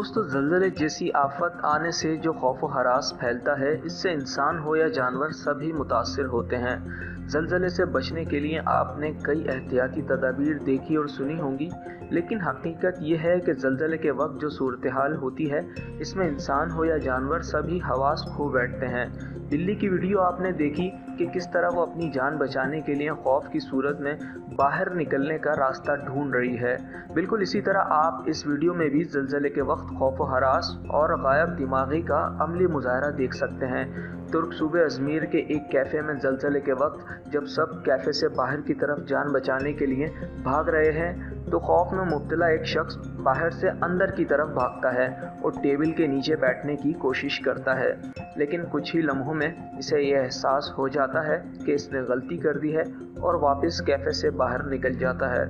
दोस्तों, ज़लज़ले जैसी आफ़त आने से जो खौफ व हरास फैलता है, इससे इंसान हो या जानवर सभी मुतासिर होते हैं। ज़लज़ले से बचने के लिए आपने कई एहतियाती तदाबीर देखी और सुनी होंगी, लेकिन हकीकत ये है कि ज़लज़ले के वक्त जो सूरत हाल होती है, इसमें इंसान हो या जानवर सभी हवास खो बैठते हैं। बिल्ली की वीडियो आपने देखी कि किस तरह वो अपनी जान बचाने के लिए खौफ की सूरत में बाहर निकलने का रास्ता ढूंढ रही है। बिल्कुल इसी तरह आप इस वीडियो में भी ज़लज़ले के वक्त खौफ व हरास और गायब दिमागी का अमली मुज़ाहरा देख सकते हैं। तुर्क सूबे अजमेर के एक कैफ़े में ज़लज़ले के वक्त जब सब कैफ़े से बाहर की तरफ जान बचाने के लिए भाग रहे हैं, तो खौफ में मुब्तला एक शख्स बाहर से अंदर की तरफ भागता है और टेबल के नीचे बैठने की कोशिश करता है। लेकिन कुछ ही लम्हों में इसे यह एहसास हो जाता है कि इसने गलती कर दी है और वापस कैफ़े से बाहर निकल जाता है।